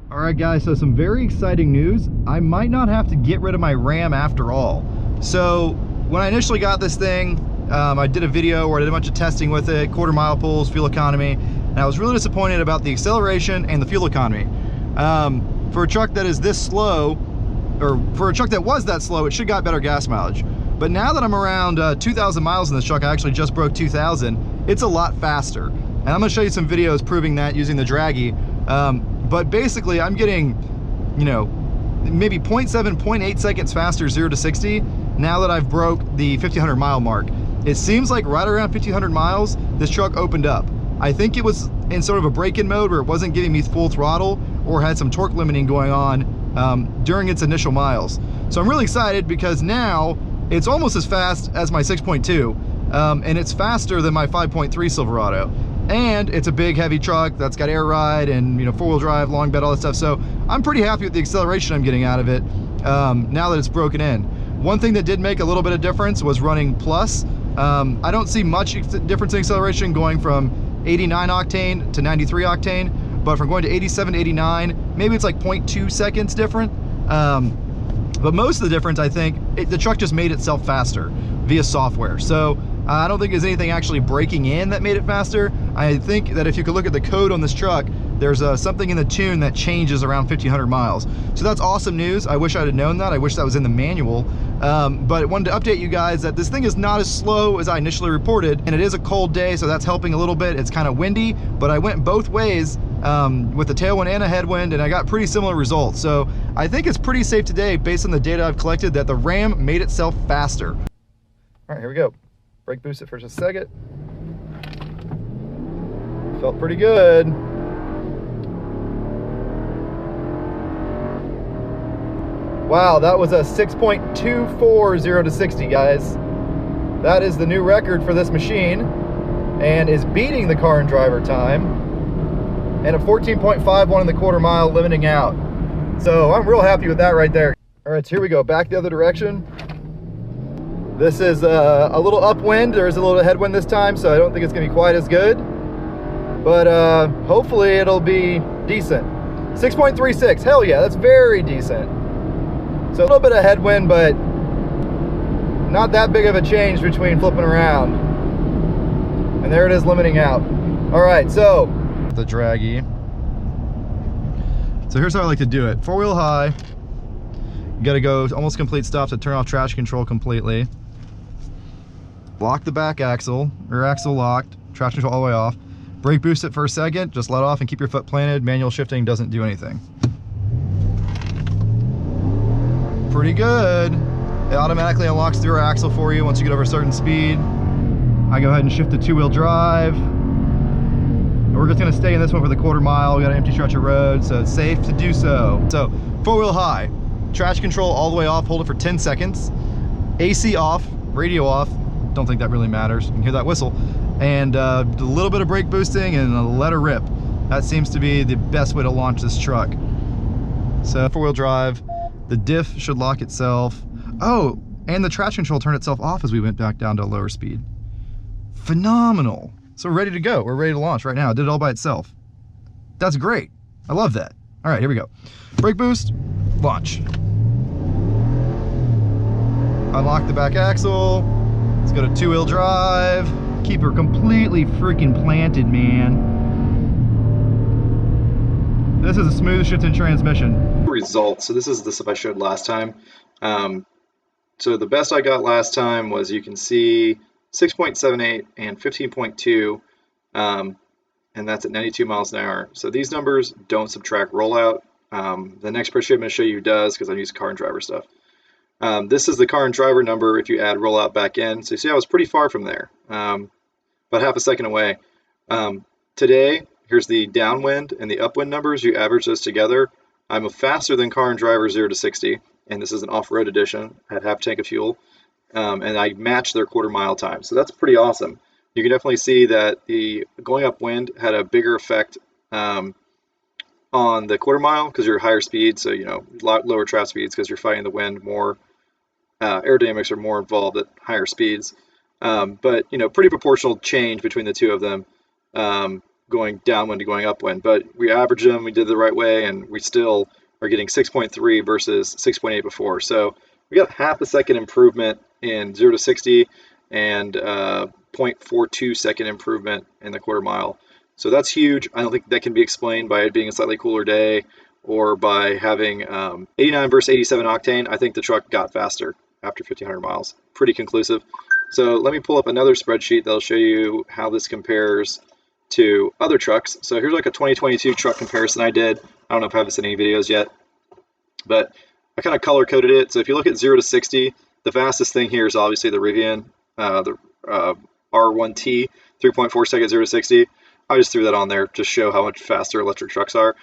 All right, guys, so some very exciting news. I might not have to get rid of my Ram after all. So when I initially got this thing, I did a video where I did a bunch of testing with it, quarter mile pulls, fuel economy, and I was really disappointed about the acceleration and the fuel economy. For a truck that is this slow, or for a truck that was that slow, it should got better gas mileage. But now that I'm around 2,000 miles in this truck, I actually just broke 2,000, it's a lot faster. And I'm gonna show you some videos proving that using the Dragy. But basically I'm getting, you know, maybe 0.7, 0.8 seconds faster 0 to 60 now that I've broke the 1,500 mile mark. It seems like right around 1,500 miles, this truck opened up. I think it was in sort of a break-in mode where it wasn't giving me full throttle or had some torque limiting going on during its initial miles. So I'm really excited because now it's almost as fast as my 6.2 and it's faster than my 5.3 Silverado. And it's a big heavy truck that's got air ride and, you know, four-wheel drive, long bed, all that stuff. So I'm pretty happy with the acceleration I'm getting out of it now that it's broken in. One thing that did make a little bit of difference was running plus. I don't see much difference in acceleration going from 89 octane to 93 octane, but from going to 87 to 89, maybe it's like 0.2 seconds different. But most of the difference, I think, the truck just made itself faster via software. So I don't think there's anything actually breaking in that made it faster. I think that if you could look at the code on this truck, there's something in the tune that changes around 1,500 miles. So that's awesome news. I wish I'd have known that. I wish that was in the manual. But I wanted to update you guys that this thing is not as slow as I initially reported, and it is a cold day, so that's helping a little bit. It's kind of windy, but I went both ways with a tailwind and a headwind, and I got pretty similar results. So I think it's pretty safe today, based on the data I've collected, that the Ram made itself faster. All right, here we go. Brake boost it for just a second. Felt pretty good. Wow, that was a 6.24 0 to 60, guys. That is the new record for this machine and is beating the car and driver time, and a 14.51 in the quarter mile limiting out. So I'm real happy with that right there. All right, so here we go, back the other direction. This is a little upwind. There's a little headwind this time, so I don't think it's gonna be quite as good, but hopefully it'll be decent. 6.36, hell yeah, that's very decent. So a little bit of headwind, but not that big of a change between flipping around. And there it is, limiting out. All right, so the Dragy. So here's how I like to do it. Four-wheel high. You gotta go almost complete stop to turn off traction control completely. Lock the back axle, rear axle locked, traction control all the way off. Brake boost it for a second, just let off and keep your foot planted. Manual shifting doesn't do anything. Pretty good. It automatically unlocks the rear axle for you once you get over a certain speed. I go ahead and shift to two-wheel drive. And we're just gonna stay in this one for the quarter mile. We got an empty stretch of road, so it's safe to do so. So, four-wheel high, traction control all the way off, hold it for 10 seconds. AC off, radio off. Don't think that really matters. You can hear that whistle. And a little bit of brake boosting and let her rip. That seems to be the best way to launch this truck. So, four-wheel drive. The diff should lock itself. Oh, and the traction control turned itself off as we went back down to a lower speed. Phenomenal. So we're ready to go. We're ready to launch right now. It did it all by itself. That's great. I love that. All right, here we go. Brake boost, launch. Unlock the back axle. Let's go to two-wheel drive. Keep her completely freaking planted, man. This is a smooth shifting transmission. Results. So this is the stuff I showed last time. So the best I got last time was, you can see 6.78 and 15.2, and that's at 92 miles an hour. So these numbers don't subtract rollout. The next spreadsheet I'm going to show you does, because I'm using car and driver stuff. This is the car and driver number if you add rollout back in. So you see I was pretty far from there, about half a second away. Today, here's the downwind and the upwind numbers. You average those together. I'm faster than car and driver 0 to 60, and this is an off-road edition at half tank of fuel, and I match their quarter mile time. So that's pretty awesome. You can definitely see that the going upwind had a bigger effect on the quarter mile because you're higher speed, so lower trap speeds because you're fighting the wind more. Aerodynamics are more involved at higher speeds, but pretty proportional change between the two of them. going downwind to going upwind. But we averaged them, we did it the right way, and we still are getting 6.3 versus 6.8 before. So we got half a second improvement in 0 to 60 and 0.42 second improvement in the quarter mile. So that's huge. I don't think that can be explained by it being a slightly cooler day or by having 89 versus 87 octane. I think the truck got faster after 1,500 miles. Pretty conclusive. So let me pull up another spreadsheet that'll show you how this compares to other trucks. So here's like a 2022 truck comparison I did. I don't know if I have this in any videos yet, but I kind of color coded it. So if you look at 0 to 60, the fastest thing here is obviously the Rivian, the R1T, 3.4 seconds 0 to 60. I just threw that on there to show how much faster electric trucks are.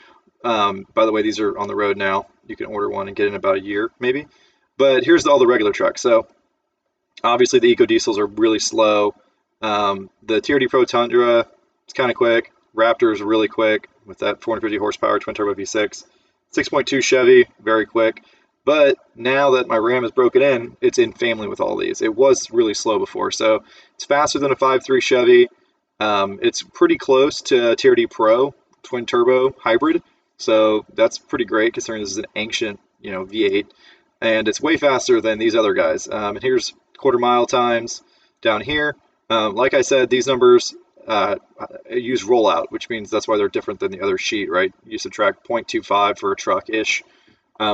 By the way, these are on the road now. You can order one and get it in about a year, maybe. But here's all the regular trucks. So obviously the EcoDiesels are really slow. The TRD Pro Tundra, it's kind of quick. Raptor is really quick with that 450 horsepower twin turbo V6. 6.2 Chevy, very quick. But now that my Ram is broken in, it's in family with all these. It was really slow before, so it's faster than a 5.3 Chevy. It's pretty close to a TRD Pro twin turbo hybrid, so that's pretty great considering this is an ancient, V8, and it's way faster than these other guys. And here's quarter mile times down here. Like I said, these numbers use rollout, which means that's why they're different than the other sheet, right? You subtract 0.25 for a truck-ish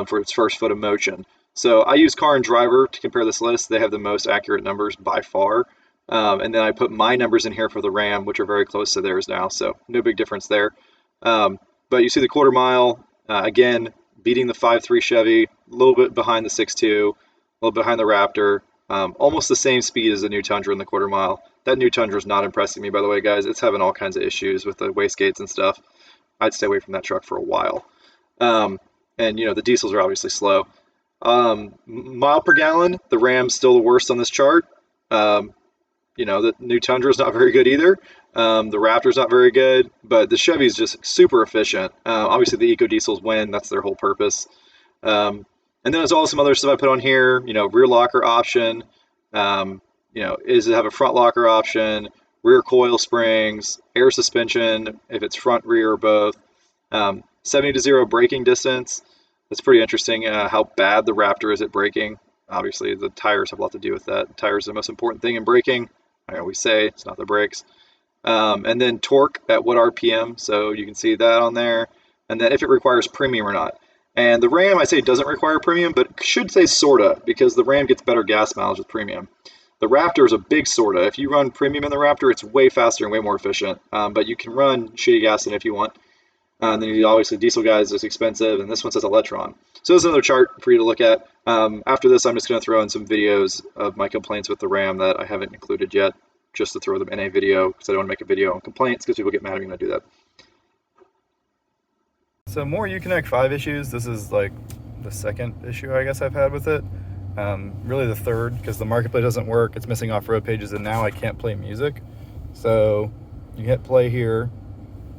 for its first foot of motion. So I use Car and Driver to compare this list. They have the most accurate numbers by far. And then I put my numbers in here for the Ram, which are very close to theirs now, so no big difference there. But you see the quarter mile, again, beating the 5.3 Chevy, a little bit behind the 6.2, a little bit behind the Raptor, almost the same speed as the new Tundra in the quarter mile. That new Tundra is not impressing me, by the way, guys. It's having all kinds of issues with the wastegates and stuff. I'd stay away from that truck for a while. And, the diesels are obviously slow. Mile per gallon, the Ram's still the worst on this chart. The new Tundra is not very good either. The Raptor's not very good, but the Chevy's just super efficient. Obviously, the EcoDiesels win. That's their whole purpose. And then there's all some other stuff I put on here. Rear locker option. Is it have a front locker option? Rear coil springs, air suspension, if it's front, rear, or both. 70 to 0 braking distance. That's pretty interesting. How bad the Raptor is at braking. Obviously, the tires have a lot to do with that. Tires are the most important thing in braking. I always say it's not the brakes. And then torque at what RPM, so you can see that on there. And then if it requires premium or not. And the Ram, I say, doesn't require premium, but should say sorta, because the Ram gets better gas mileage with premium. The Raptor is a big sorta. If you run premium in the Raptor, it's way faster and way more efficient. But you can run shitty gas in it if you want. And then obviously diesel guys is expensive, and this one says Electron. So there's another chart for you to look at. After this, I'm just going to throw in some videos of my complaints with the Ram that I haven't included yet, just to throw them in a video, because I don't want to make a video on complaints, because people get mad at me when I do that. So more Uconnect 5 issues. This is like the second issue I guess I've had with it. Really the third, because the marketplace doesn't work. It's missing off-road pages, and now I can't play music. So you hit play here,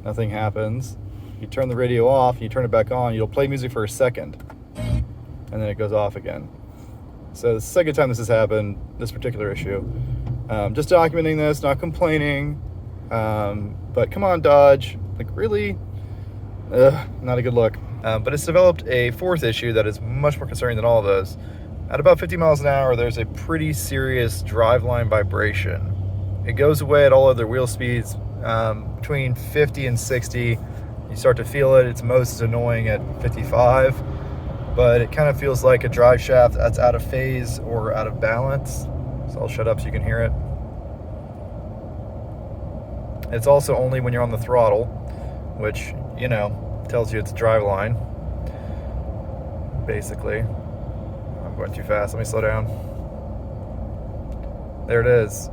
nothing happens. You turn the radio off, you turn it back on, you'll play music for a second, and then it goes off again. So the second time this has happened, this particular issue. Just documenting this, not complaining, but come on, Dodge, like really? Not a good look. But it's developed a fourth issue that is much more concerning than all of those. At about 50 miles an hour, there's a pretty serious driveline vibration. It goes away at all other wheel speeds. Between 50 and 60, you start to feel it. It's most annoying at 55, but it kind of feels like a drive shaft that's out of phase or out of balance. So I'll shut up so you can hear it. It's also only when you're on the throttle, which, tells you it's a drive line, basically. I'm going too fast. Let me slow down. There it is.